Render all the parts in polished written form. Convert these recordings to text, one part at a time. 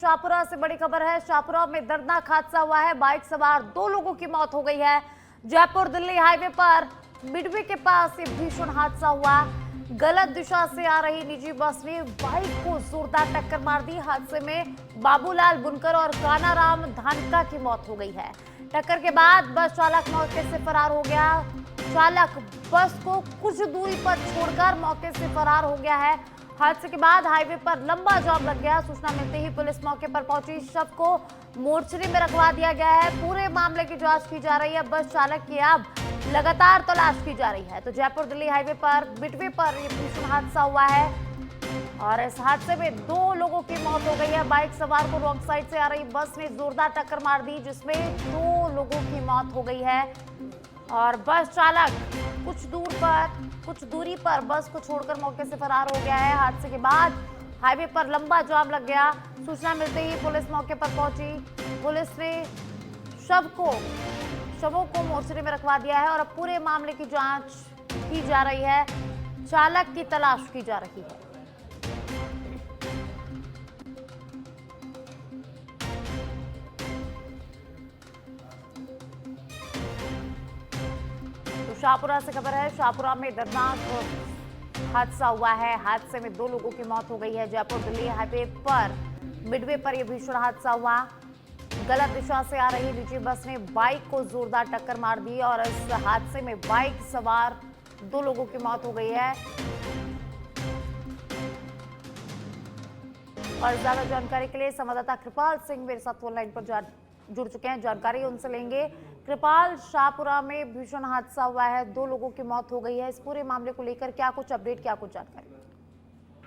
शाहपुरा से बड़ी खबर है। शाहपुरा में दर्दनाक हादसा हुआ है। बाइक सवार 2 लोगों की मौत हो गई है। जयपुर दिल्ली हाईवे पर मिडवे के पास ये भीषण हादसा हुआ। गलत दिशा से आ रही निजी बस ने बाइक को जोरदार टक्कर मार दी। हादसे में बाबूलाल बुनकर और कानाराम धानका की मौत हो गई है। टक्कर के बाद बस चालक मौके से फरार हो गया। चालक बस को कुछ दूरी पर छोड़कर मौके से फरार हो गया है। हादसे के बाद हाईवे पर लंबा जाम लग गया। सूचना मिलते ही पुलिस मौके पर पहुंची। शव को मोर्चरी में रखवा दिया गया है। पूरे मामले की जांच की जा रही है। बस चालक की अब लगातार तलाश की जा रही है। तो जयपुर दिल्ली हाईवे पर मिडवे पर यह भीषण हादसा हुआ है और इस हादसे में 2 लोगों की मौत हो गई है। बाइक सवार को रॉन्ग साइड से आ रही बस ने जोरदार टक्कर मार दी, जिसमें 2 लोगों की मौत हो गई है और बस चालक कुछ दूरी पर बस को छोड़कर मौके से फरार हो गया है। हादसे के बाद हाईवे पर लंबा जाम लग गया। सूचना मिलते ही पुलिस मौके पर पहुंची। पुलिस ने शवों को मोर्चरी में रखवा दिया है और अब पूरे मामले की जांच की जा रही है। चालक की तलाश की जा रही है। शाहपुरा से खबर है। शाहपुरा में दर्दनाक हादसा हुआ है। हादसे में 2 लोगों की मौत हो गई है। जयपुर दिल्ली हाईवे पर मिडवे पर यह भीषण हादसा हुआ। गलत दिशा से आ रही निजी बस ने बाइक को जोरदार टक्कर मार दी और इस हादसे में बाइक सवार 2 लोगों की मौत हो गई है। और ज्यादा जानकारी के लिए संवाददाता कृपाल सिंह मेरे साथ फोन लाइन पर जुड़ चुके हैं। जानकारी उनसे लेंगे। कृपाल, शाहपुरा में भीषण हादसा हुआ है, 2 लोगों की मौत हो गई है। इस पूरे मामले को लेकर क्या कुछ अपडेट, क्या कुछ जानकारी?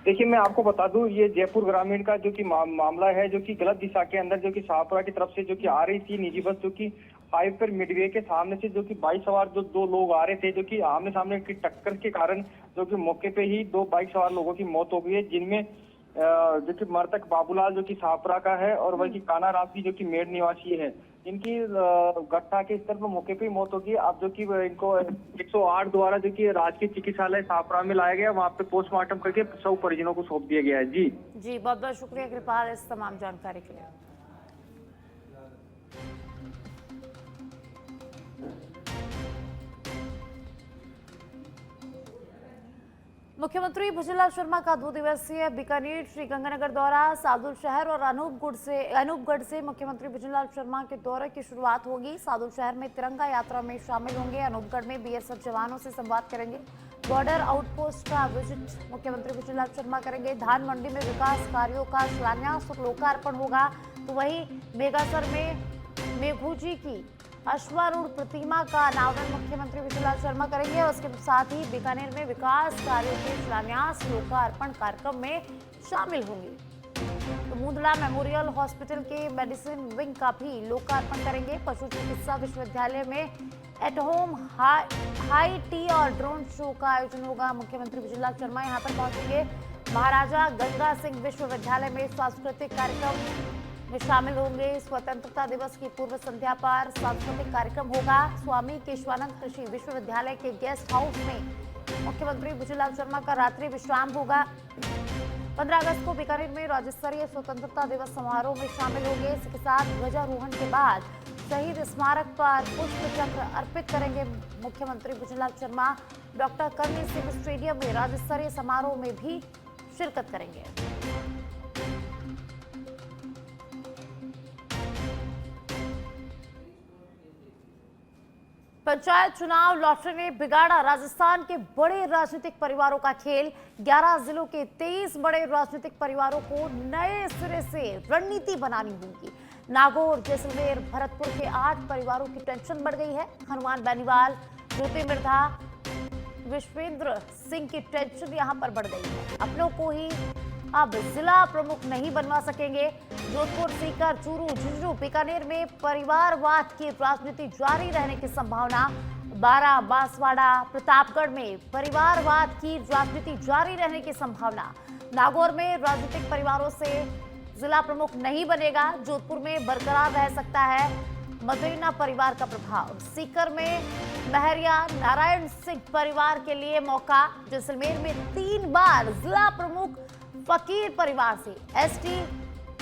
देखिए, मैं आपको बता दूं, ये जयपुर ग्रामीण का जो कि मामला है, जो कि गलत दिशा के अंदर जो कि शाहपुरा की तरफ से जो कि आ रही थी निजी बस, जो कि हाईवे पर मिडवे के सामने से जो कि बाइक सवार जो 2 लोग आ रहे थे, जो कि आमने सामने की टक्कर के कारण जो कि मौके पे ही 2 बाइक सवार लोगों की मौत हो गई है, जिनमें जो कि मृतक बाबूलाल जो कि शाहपुरा का है और वही कानाराम की जो कि मेड़ निवासी है। इनकी घटना के स्थल पर मौके पे ही मौत होगी। अब जो कि इनको 108 द्वारा जो कि राजकीय चिकित्सालय शाहपुरा में लाया गया, वहाँ पे पोस्टमार्टम करके सब परिजनों को सौंप दिया गया है। जी बहुत बहुत शुक्रिया कृपाल इस तमाम जानकारी के लिए। मुख्यमंत्री भुजनलाल शर्मा का 2 दिवसीय बीकानेर श्रीगंगानगर दौरा। सादुल शहर और अनूपगढ़ से मुख्यमंत्री भुजनलाल शर्मा के दौरे की शुरुआत होगी। सादुल शहर में तिरंगा यात्रा में शामिल होंगे। अनूपगढ़ में बीएसएफ जवानों से संवाद करेंगे। बॉर्डर आउटपोस्ट का विजिट मुख्यमंत्री भुजनलाल शर्मा करेंगे। धान मंडी में विकास कार्यों का शिलान्यास और लोकार्पण होगा। तो वहीं मेगासर में मेघूजी की अश्वारूढ़ प्रतिमा का अनावरण मुख्यमंत्री भुजनलाल शर्मा करेंगे और उसके साथ ही बीकानेर में विकास कार्यों के शिलान्यास लोकार्पण कार्यक्रम में शामिल होंगे। तो मुंदला मेमोरियल हॉस्पिटल के मेडिसिन विंग का भी लोकार्पण करेंगे। पशु चिकित्सा विश्वविद्यालय में एट होम हाई टी और ड्रोन शो का आयोजन होगा। मुख्यमंत्री भुजनलाल शर्मा यहाँ पर पहुंचेंगे। महाराजा गंगा सिंह विश्वविद्यालय में सांस्कृतिक कार्यक्रम में शामिल होंगे। स्वतंत्रता दिवस की पूर्व संध्या पर सांस्कृतिक कार्यक्रम होगा। स्वामी केशवानंद कृषि विश्वविद्यालय के गेस्ट हाउस में मुख्यमंत्री भुजनलाल शर्मा का रात्रि विश्राम होगा। 15 अगस्त को बीकानेर में राज्य स्तरीय स्वतंत्रता दिवस समारोह में शामिल होंगे। इसके साथ ध्वजारोहण के बाद शहीद स्मारक पर पुष्प चक्र अर्पित करेंगे मुख्यमंत्री भुजनलाल शर्मा। डॉक्टर करणी सिंह स्टेडियम में राज्य स्तरीय समारोह में भी शिरकत करेंगे। पंचायत चुनाव लॉटरी ने बिगाड़ा राजस्थान के बड़े राजनीतिक परिवारों का खेल। 11 जिलों के 23 बड़े राजनीतिक परिवारों को नए सिरे से रणनीति बनानी होगी। नागौर, जैसलमेर, भरतपुर के 8 परिवारों की टेंशन बढ़ गई है। हनुमान बेनीवाल, ज्योति मिर्धा, विश्वेंद्र सिंह की टेंशन यहां पर बढ़ गई है। अपनों को ही अब जिला प्रमुख नहीं बनवा सकेंगे। जोधपुर, सीकर, चूरू, झुंझुनू, बीकानेर में परिवारवाद की राजनीति जारी रहने की संभावना। बारां, बांसवाड़ा, प्रतापगढ़ में परिवारवाद की राजनीति जारी रहने की संभावना। नागौर में राजनीतिक परिवारों से जिला प्रमुख नहीं बनेगा। जोधपुर में बरकरार रह सकता है मदेना परिवार का प्रभाव। सीकर में महरिया नारायण सिंह परिवार के लिए मौका। जैसलमेर में 3 बार जिला प्रमुख फकीर परिवार से एसटी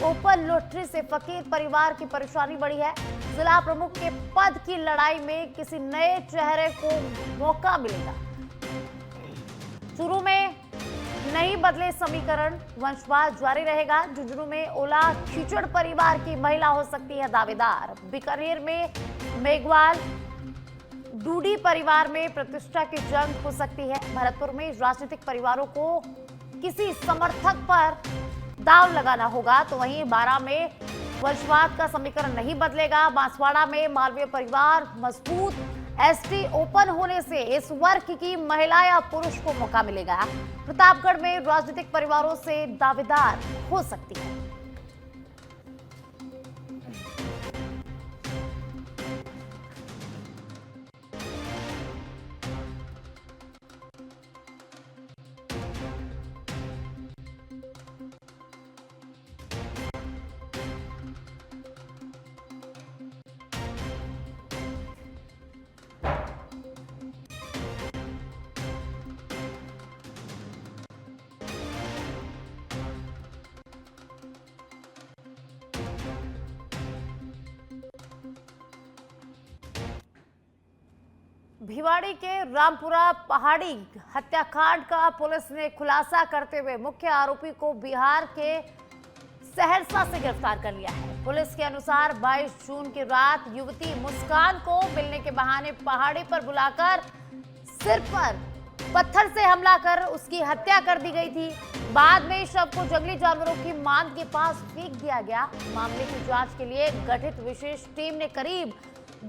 ओपन लॉटरी से फकीर परिवार की परेशानी बढ़ी है। जिला प्रमुख के पद की लड़ाई में किसी नए चेहरे को मौका मिलेगा। चूरू में नहीं बदले समीकरण, वंशवाद जारी रहेगा। झुंझुनू में ओला खीचड़ परिवार की महिला हो सकती है दावेदार। बीकानेर में मेघवाल डूडी परिवार में प्रतिष्ठा की जंग हो सकती है। भरतपुर में राजनीतिक परिवारों को किसी समर्थक पर दांव लगाना होगा, तो वहीं बारां में वंशवाद का समीकरण नहीं बदलेगा। बांसवाड़ा में मालवीय परिवार मजबूत, एसटी ओपन होने से इस वर्ग की महिला या पुरुष को मौका मिलेगा। प्रतापगढ़ में राजनीतिक परिवारों से दावेदार हो सकती है। भिवाड़ी के रामपुरा पहाड़ी हत्याकांड का पुलिस ने खुलासा करते हुए मुख्य आरोपी को बिहार के सहरसा से गिरफ्तार कर लिया है। पुलिस के अनुसार 22 जून की रात युवती मुस्कान को मिलने के बहाने पहाड़ी पर बुलाकर सिर पर पत्थर से हमला कर उसकी हत्या कर दी गई थी। बाद में शव को जंगली जानवरों की मांद के पास फेंक दिया गया। मामले की जांच के लिए गठित विशेष टीम ने करीब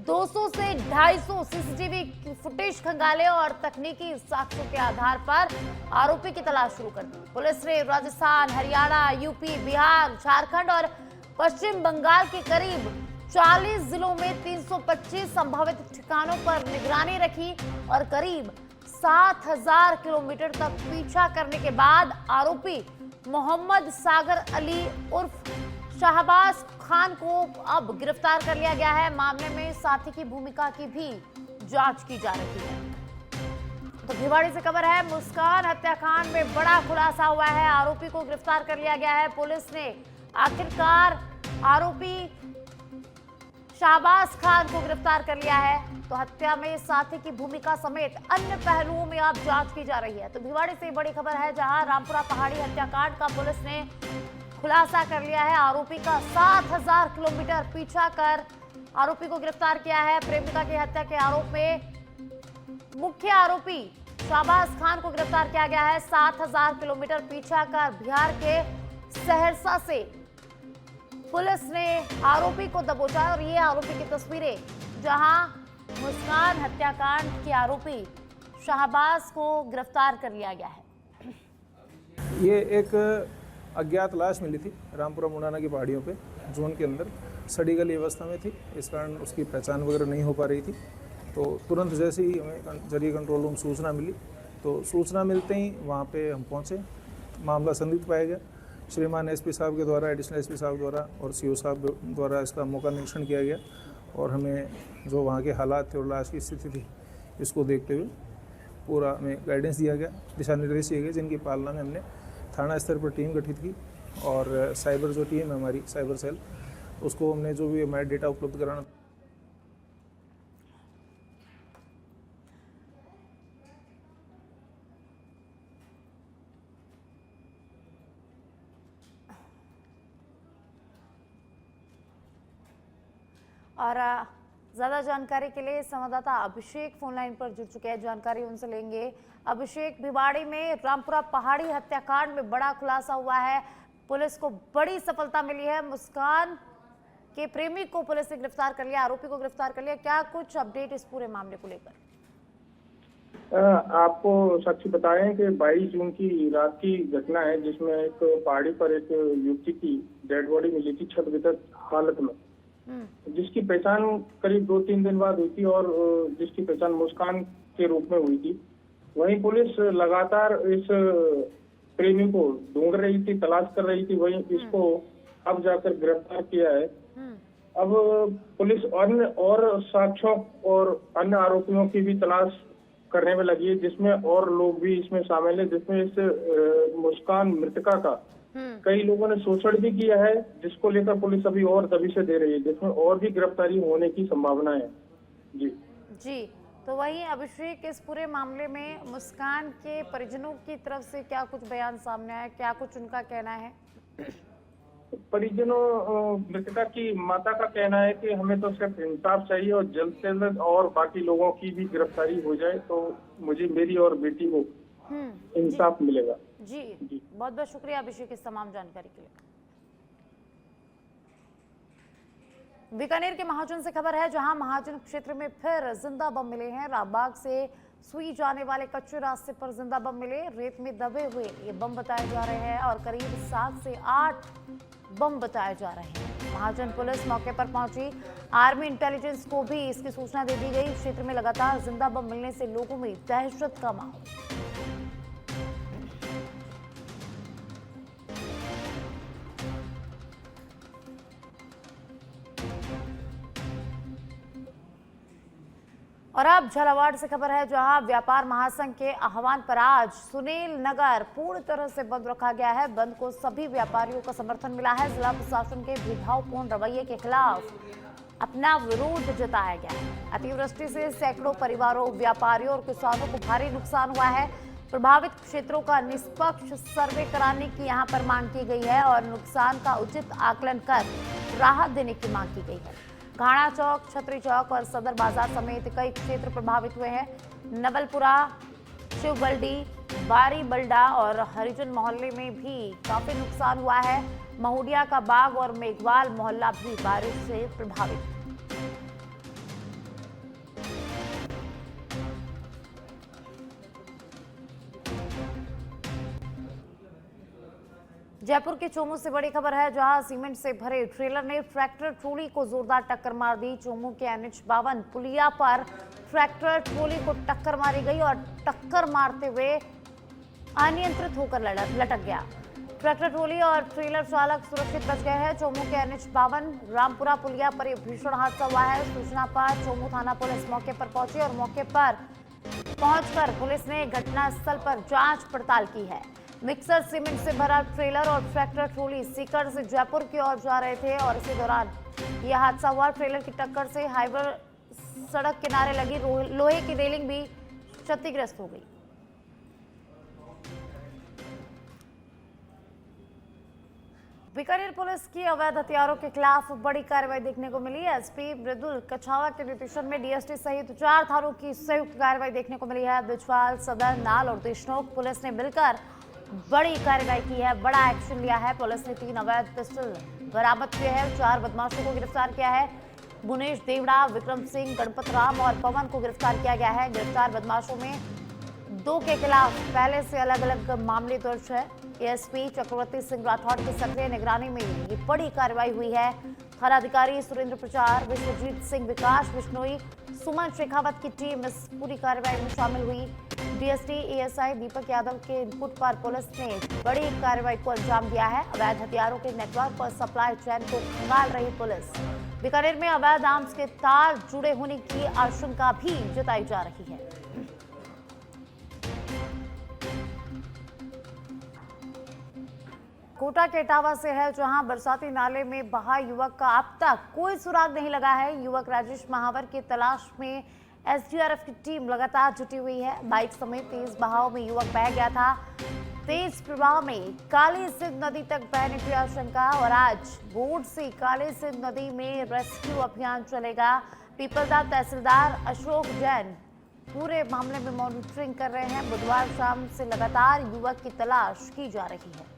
200 से 250 सीसीटीवी फुटेज खंगाले और तकनीकी साक्ष्यों के आधार पर आरोपी की तलाश शुरू कर दी। पुलिस ने राजस्थान, हरियाणा, यूपी, बिहार, झारखंड और पश्चिम बंगाल के करीब 40 जिलों में 325 संभावित ठिकानों पर निगरानी रखी और करीब 7000 किलोमीटर तक पीछा करने के बाद आरोपी मोहम्मद सागर अली उर्फ शाहबाज खान को अब गिरफ्तार कर लिया गया है। मामले में साथी की भूमिका की भी जांच की जा रही है। तो भिवाड़ी से खबर है, मुस्कान हत्याकांड में बड़ा खुलासा हुआ है। आरोपी को गिरफ्तार कर लिया गया है। पुलिस ने आखिरकार आरोपी शाहबाज खान को गिरफ्तार कर लिया है। तो हत्या में साथी की भूमिका समेत अन्य पहलुओं में अब जांच की जा रही है। तो भिवाड़ी से बड़ी खबर है, जहां रामपुरा पहाड़ी हत्याकांड का पुलिस ने खुलासा कर लिया है। आरोपी का 7000 किलोमीटर पीछा कर आरोपी को गिरफ्तार किया है। प्रेमिका की हत्या के आरोप में मुख्य आरोपी शाहबाज खान को गिरफ्तार किया गया है। 7000 किलोमीटर पीछा कर बिहार के सहरसा से पुलिस ने आरोपी को दबोचा और ये आरोपी की तस्वीरें, जहां मुस्कान हत्याकांड के आरोपी शाहबाज को गिरफ्तार कर लिया गया है। ये एक अज्ञात लाश मिली थी रामपुरा मुंडाना की पहाड़ियों पे, जोन के अंदर सड़ी गली अवस्था में थी। इस कारण उसकी पहचान वगैरह नहीं हो पा रही थी। तो तुरंत जैसे ही हमें जरिए कंट्रोल रूम सूचना मिली, तो सूचना मिलते ही वहाँ पे हम पहुँचे। मामला संदिग्ध पाया गया। श्रीमान एसपी साहब के द्वारा, एडिशनल एसपी साहब द्वारा और सीओ साहब द्वारा इसका मौका निरीक्षण किया गया और हमें जो वहाँ के हालात थे और लाश की स्थिति थी, इसको देखते हुए पूरा हमें गाइडेंस दिया गया, दिशा निर्देश दिए गए, जिनकी पालना में हमने थाना स्तर पर टीम गठित की और साइबर जो टीम है हमारी, साइबर सेल, उसको हमने जो भी हमारे डेटा उपलब्ध कराना। और ज्यादा जानकारी के लिए संवाददाता अभिषेक फोन लाइन पर जुड़ चुके हैं, जानकारी उनसे लेंगे। अभिषेक, भिवाड़ी में रामपुरा पहाड़ी हत्याकांड में बड़ा खुलासा हुआ है। पुलिस को बड़ी सफलता मिली है। मुस्कान के प्रेमी को पुलिस ने गिरफ्तार कर लिया, आरोपी को गिरफ्तार कर लिया। क्या कुछ अपडेट इस पूरे मामले को लेकर? आपको साक्षी बताएं कि 22 जून की रात की घटना है, जिसमें एक पहाड़ी पर एक युवती की डेड बॉडी मिली थी क्षतविक्षत हालत में, जिसकी पहचान करीब 2-3 दिन बाद हुई थी और जिसकी पहचान मुस्कान के रूप में हुई थी। वहीं पुलिस लगातार इस प्रेमी को ढूंढ रही थी, तलाश कर रही थी। वहीं इसको अब जाकर गिरफ्तार किया है। अब पुलिस अन्य और साक्ष्यों और अन्य आरोपियों की भी तलाश करने में लगी है, जिसमें और लोग भी इसमें शामिल है, जिसमें इस मुस्कान मृतका का कई लोगों ने शोषण भी किया है, जिसको लेकर पुलिस अभी और दबिशें दे रही है, जिसमें और भी गिरफ्तारी होने की संभावना है। जी जी, तो वहीं अभिषेक, इस पूरे मामले में मुस्कान के परिजनों की तरफ से क्या कुछ बयान सामने आया, क्या कुछ उनका कहना है? परिजनों मृतका की माता का कहना है कि हमें तो सिर्फ इंसाफ चाहिए और जल्द से जल्द और बाकी लोगों की भी गिरफ्तारी हो जाए तो मुझे, मेरी और बेटी को इंसाफ मिलेगा। जी, बहुत बहुत शुक्रिया अभिषेक इस तमाम जानकारी के लिए। बीकानेर के महाजन से खबर है, जहां महाजन क्षेत्र में फिर जिंदा बम मिले हैं। रामबाग से सुई जाने वाले कच्चे रास्ते पर जिंदा बम मिले। रेत में दबे हुए ये बम बताए जा रहे हैं और करीब 7 से 8 बम बताए जा रहे हैं। महाजन पुलिस मौके पर पहुंची। आर्मी इंटेलिजेंस को भी इसकी सूचना दे दी गई। क्षेत्र में लगातार जिंदा बम मिलने से लोगों में दहशत का माहौल। और अब झालावाड़ से खबर है, जहां व्यापार महासंघ के आह्वान पर आज सुनील नगर पूरी तरह से बंद रखा गया है। बंद को सभी व्यापारियों का समर्थन मिला है। जिला प्रशासन के भेदभावपूर्ण रवैये के खिलाफ अपना विरोध जताया गया है। अतिवृष्टि से सैकड़ों परिवारों, व्यापारियों और किसानों को भारी नुकसान हुआ है। प्रभावित क्षेत्रों का निष्पक्ष सर्वे कराने की यहां पर मांग की गई है और नुकसान का उचित आकलन कर राहत देने की मांग की गई है। घाना चौक, छतरी चौक और सदर बाजार समेत कई क्षेत्र प्रभावित हुए हैं। नवलपुरा, शिवबल्डी, बारी बल्डा और हरिजन मोहल्ले में भी काफी नुकसान हुआ है। महुडिया का बाग और मेघवाल मोहल्ला भी बारिश से प्रभावित। जयपुर के चोमू से बड़ी खबर है, जहां सीमेंट से भरे ट्रेलर ने ट्रैक्टर ट्रॉली को जोरदार टक्कर मार दी। चोमू के NH-52 पुलिया पर ट्रैक्टर ट्रॉली को टक्कर मारी गई और टक्कर मारते हुए अनियंत्रित होकर लटक गया। ट्रैक्टर ट्रॉली और ट्रेलर चालक सुरक्षित बच गए हैं। चोमू के NH-52 रामपुरा पुलिया पर यह भीषण हादसा हुआ है। सूचना पर चोमू थाना पुलिस मौके पर पहुंची और मौके पर पहुंचकर पुलिस ने घटनास्थल पर जांच पड़ताल की है। मिक्सर सीमेंट से भरा ट्रेलर और ट्रैक्टर ट्रॉली सीकर से जयपुर की ओर जा रहे थे और इसी दौरान यह हादसा हुआ। ट्रेलर की टक्कर से हाईवे सड़क किनारे लगी लोहे की रेलिंग भी क्षतिग्रस्त हो गई। बीकानेर पुलिस की अवैध हथियारों के खिलाफ बड़ी कार्रवाई देखने को मिली। एसपी मृदुल कछावा के निर्देशन में डीएसटी सहित 4 थानों की संयुक्त कार्रवाई देखने को मिली है। बिजवाल, सदर, नाल और देशनोक पुलिस ने मिलकर बड़ी कार्रवाई की है, बड़ा एक्शन लिया है। पुलिस ने 3 अवैध पिस्टल बरामद किए हैं, 4 बदमाशों को गिरफ्तार किया है। मुनेश देवड़ा, विक्रम सिंह, गणपत राम और पवन को गिरफ्तार किया गया है। गिरफ्तार बदमाशों में 2 के खिलाफ पहले से अलग अलग मामले दर्ज है। एएसपी चक्रवर्ती सिंह राठौड़ की सक्रिय निगरानी में ये बड़ी कार्रवाई हुई है। थानाधिकारी सुरेंद्र प्रचार, विश्वजीत सिंह, विकास बिश्नोई, सुमन शेखावत की टीम इस पूरी कार्रवाई में शामिल हुई। डीएसटी एएसआई दीपक यादव के इनपुट पर पुलिस ने बड़ी कार्रवाई को अंजाम दिया है। अवैध हथियारों के नेटवर्क और सप्लाई चेन को खंगाल रही पुलिस। बीकानेर में अवैध आर्म्स के तार जुड़े होने की आशंका भी जताई जा रही है। कोटा के इटावा से है, जहां बरसाती नाले में बहा युवक का अब तक कोई सुराग नहीं लगा है। युवक राजेश महावर की तलाश में एसडीआरएफ की टीम लगातार जुटी हुई है। बाइक समेत तेज बहाव में युवक बह गया था। तेज प्रवाह में काली सिंध नदी तक बहने की आशंका और आज बोट से काली सिंध नदी में रेस्क्यू अभियान चलेगा। पीपलदा तहसीलदार अशोक जैन पूरे मामले में मॉनिटरिंग कर रहे हैं। बुधवार शाम से लगातार युवक की तलाश की जा रही है।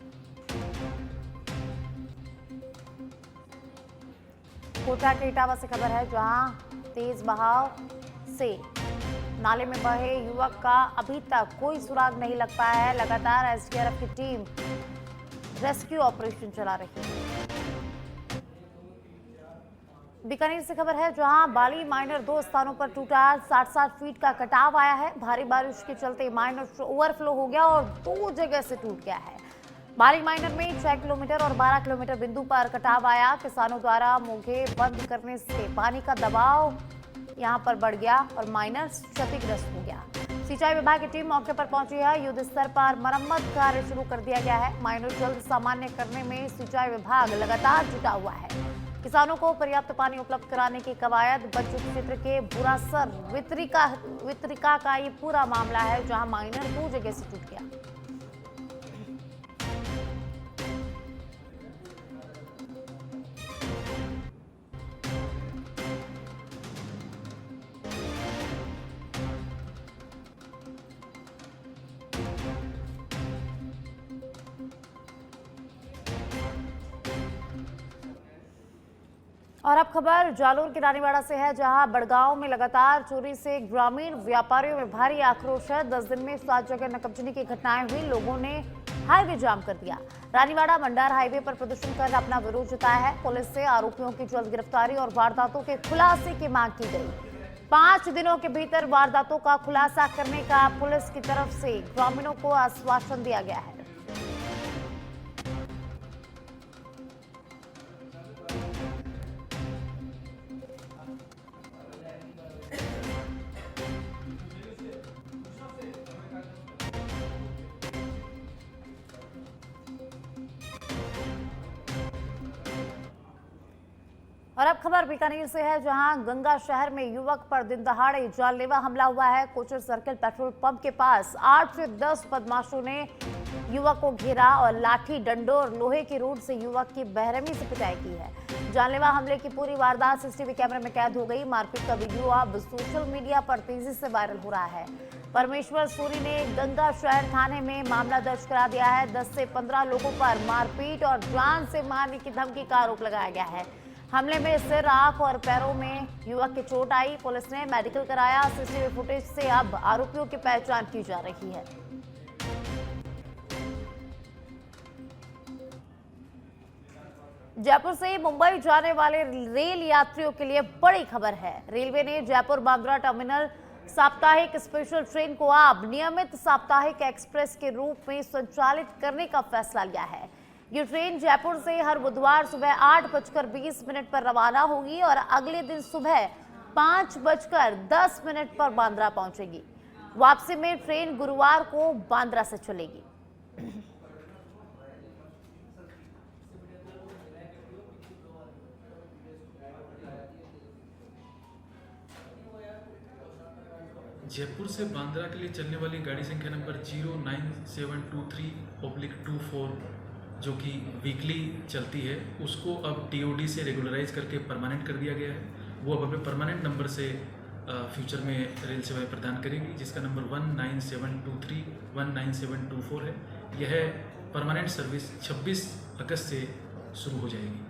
कोटा के इटावा से खबर है, जहां तेज बहाव से नाले में बहे युवक का अभी तक कोई सुराग नहीं लग पाया है। लगातार एसडीआरएफ की टीम रेस्क्यू ऑपरेशन चला रही है। बीकानेर से खबर है, जहां बाली माइनर 2 स्थानों पर टूटा। 60-60 फीट का कटाव आया है। भारी बारिश के चलते माइनर ओवरफ्लो हो गया और 2 जगह से टूट गया है। बाली माइनर में 6 किलोमीटर और 12 किलोमीटर बिंदु पर कटाव आया। किसानों द्वारा मोघे बंद करने से पानी का दबाव यहां पर बढ़ गया और माइनर क्षतिग्रस्त हो गया। सिंचाई विभाग की टीम मौके पर पहुंची है। युद्ध स्तर पर मरम्मत कार्य शुरू कर दिया गया है। माइनर जल्द सामान्य करने में सिंचाई विभाग लगातार जुटा हुआ है। किसानों को पर्याप्त पानी उपलब्ध कराने की कवायद। बच्चू क्षेत्र के बुरासर वितरिका का ये पूरा मामला है, जहां माइनर 2 जगह से टूट गया। और अब खबर जालोर के रानीवाड़ा से है, जहां बड़गांव में लगातार चोरी से ग्रामीण व्यापारियों में भारी आक्रोश है। 10 दिन में 7 जगह नकबजनी की घटनाएं हुई। लोगों ने हाईवे जाम कर दिया। रानीवाड़ा मंडार हाईवे पर प्रदर्शन कर अपना विरोध जताया है। पुलिस से आरोपियों की जल्द गिरफ्तारी और वारदातों के खुलासे की मांग की गई। 5 दिनों के भीतर वारदातों का खुलासा करने का पुलिस की तरफ से ग्रामीणों को आश्वासन दिया गया है। और अब खबर बीकानेर से है, जहां गंगा शहर में युवक पर दिन दहाड़े जानलेवा हमला हुआ है। कोचर सर्कल पेट्रोल पंप के पास 8 से 10 बदमाशों ने युवक को घेरा और लाठी, डंडों और लोहे की रोड से युवक की बेरहमी से पिटाई की है। जानलेवा हमले की पूरी वारदात सीसीटीवी कैमरे में कैद हो गई। मारपीट का वीडियो अब सोशल मीडिया पर तेजी से वायरल हो रहा है। परमेश्वर सूरी ने गंगा शहर थाने में मामला दर्ज करा दिया है। 10 से 15 लोगों पर मारपीट और जान से मारने की धमकी का आरोप लगाया गया है। हमले में सिर, आंख और पैरों में युवक की चोट आई। पुलिस ने मेडिकल कराया। सीसीटीवी फुटेज से अब आरोपियों की पहचान की जा रही है। जयपुर से मुंबई जाने वाले रेल यात्रियों के लिए बड़ी खबर है। रेलवे ने जयपुर बांद्रा टर्मिनल साप्ताहिक स्पेशल ट्रेन को अब नियमित साप्ताहिक एक्सप्रेस के रूप में संचालित करने का फैसला लिया है। ये ट्रेन जयपुर से हर बुधवार सुबह 8:20 पर रवाना होगी और अगले दिन सुबह 5:10 पर बांद्रा पहुंचेगी। वापसी में ट्रेन गुरुवार को बांद्रा से चलेगी। जयपुर से बांद्रा के लिए चलने वाली गाड़ी संख्या नंबर 09723/24 जो कि वीकली चलती है, उसको अब टीओडी से रेगुलराइज करके परमानेंट कर दिया गया है। वो अब अपने परमानेंट नंबर से फ्यूचर में रेल सेवाएं प्रदान करेगी, जिसका नंबर 19723/19724 है। यह परमानेंट सर्विस 26 अगस्त से शुरू हो जाएगी।